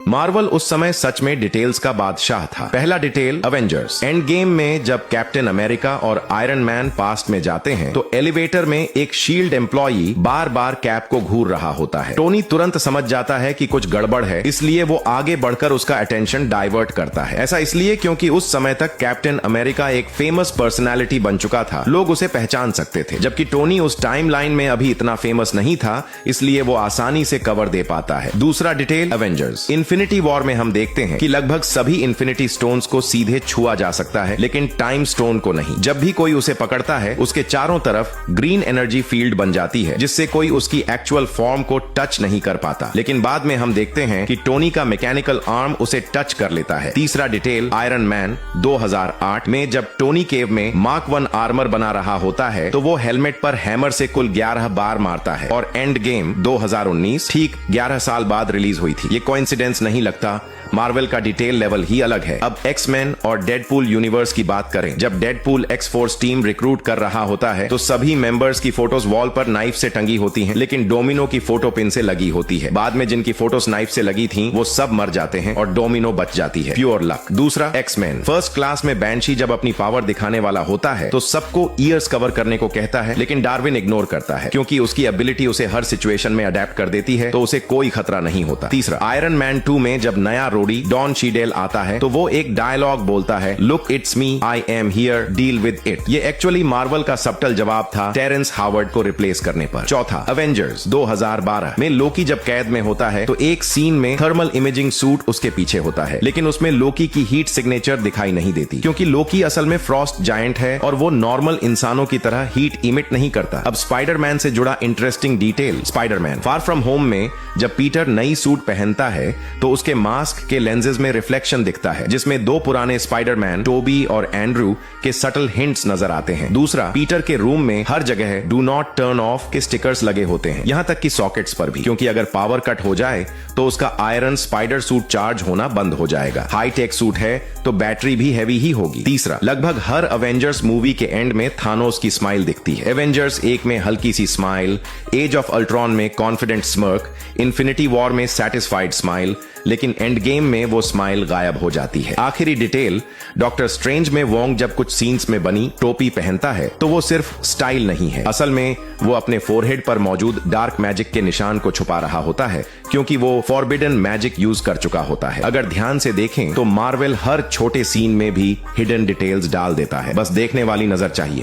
Marvel उस समय सच में डिटेल्स का बादशाह था। पहला डिटेल अवेंजर्स एंड गेम में जब कैप्टन अमेरिका और आयरन मैन पास्ट में जाते हैं तो एलिवेटर में एक शील्ड एम्प्लॉई बार बार कैप को घूर रहा होता है। टोनी तुरंत समझ जाता है कि कुछ गड़बड़ है, इसलिए वो आगे बढ़कर उसका अटेंशन डाइवर्ट करता है। ऐसा इसलिए क्योंकि उस समय तक कैप्टन अमेरिका एक फेमस पर्सनैलिटी बन चुका था, लोग उसे पहचान सकते थे, जबकि टोनी उस टाइम लाइन में अभी इतना फेमस नहीं था, इसलिए वो आसानी से कवर दे पाता है। दूसरा डिटेल अवेंजर्स इन्फिनिटी वॉर में हम देखते हैं कि लगभग सभी इन्फिनिटी स्टोन्स को सीधे छुआ जा सकता है, लेकिन टाइम स्टोन को नहीं। जब भी कोई उसे पकड़ता है उसके चारों तरफ ग्रीन एनर्जी फील्ड बन जाती है, जिससे कोई उसकी एक्चुअल फॉर्म को टच नहीं कर पाता। लेकिन बाद में हम देखते हैं कि टोनी का मैकेनिकल आर्म उसे टच कर लेता है। तीसरा डिटेल आयरन मैन 2008 में जब टोनी केव में मार्क 1 आर्मर बना रहा होता है तो वो हेलमेट पर हैमर से कुल 11 बार मारता है। और एंड गेम 2019 ठीक 11 साल बाद रिलीज हुई थी। ये कोइंसिडेंस नहीं लगता, मार्वल का डिटेल लेवल ही अलग है। अब एक्समैन और डेडपूल यूनिवर्स की बात करें। जब Deadpool x force team recruit कर रहा होता है तो सभी मेंबर्स की फोटोज वॉल पर नाइफ से टंगी होती हैं, लेकिन डोमिनो की फोटो पिन से लगी होती है। बाद में जिनकी फोटोज नाइफ से लगी थी वो सब मर जाते हैं और डोमिनो बच जाती है। Pure luck. दूसरा एक्समैन फर्स्ट क्लास में बैंशी जब अपनी पावर दिखाने वाला होता है तो सबको ईयर्स कवर करने को कहता है, लेकिन डार्विन इग्नोर करता है क्योंकि उसकी एबिलिटी उसे हर सिचुएशन में अडेप्ट कर देती है, तो उसे कोई खतरा नहीं होता। तीसरा आयरन मैन 2 में जब नया रोडी डॉन शीडेल आता है तो वो एक डायलॉग बोलता है, look it's me, I am here, deal with it. ये एक्चुअली मार्वल का सबटल जवाब था टेरेंस हावर्ड को रिप्लेस करने पर। चौथा अवेंजर्स 2012 में लोकी जब कैद में होता है तो एक सीन में थर्मल इमेजिंग सूट उसके पीछे होता है, लेकिन उसमें लोकी की हीट सिग्नेचर दिखाई नहीं देती क्योंकि लोकी असल में फ्रॉस्ट जायंट है और वो नॉर्मल इंसानों की तरह हीट इमिट नहीं करता। अब स्पाइडरमैन से जुड़ा interesting detail, Spiderman far from home में जब पीटर नई सूट पहनता है तो उसके मास्क के लेंसेज में रिफ्लेक्शन दिखता है, जिसमें दो पुराने स्पाइडरमैन टोबी और एंड्रू के सटल हिंट्स नजर आते हैं। दूसरा, पीटर के रूम में हर जगह डू नॉट टर्न ऑफ के स्टिकर्स लगे होते हैं, यहां तक कि सॉकेट्स पर भी, क्योंकि अगर पावर कट हो जाए तो उसका आयरन स्पाइडर सूट चार्ज होना बंद हो जाएगा। हाई टेक सूट है तो बैटरी भी हैवी ही होगी। तीसरा, लगभग हर अवेंजर्स मूवी के एंड में थानोस की स्माइल दिखती है। एवेंजर्स 1 में हल्की सी स्माइल, एज ऑफ अल्ट्रॉन में कॉन्फिडेंट स्मर्क, इन्फिनिटी वॉर में सैटिस्फाइड स्माइल, लेकिन एंड गेम में वो स्माइल गायब हो जाती है। आखिरी डिटेल, डॉक्टर स्ट्रेंज में वोंग जब कुछ सीन्स में बनी टोपी पहनता है तो वो सिर्फ स्टाइल नहीं है, असल में वो अपने फोरहेड पर मौजूद डार्क मैजिक के निशान को छुपा रहा होता है क्योंकि वो फॉरबिडन मैजिक यूज कर चुका होता है। अगर ध्यान से देखें तो मार्वल हर छोटे सीन में भी हिडन डिटेल्स डाल देता है, बस देखने वाली नजर चाहिए।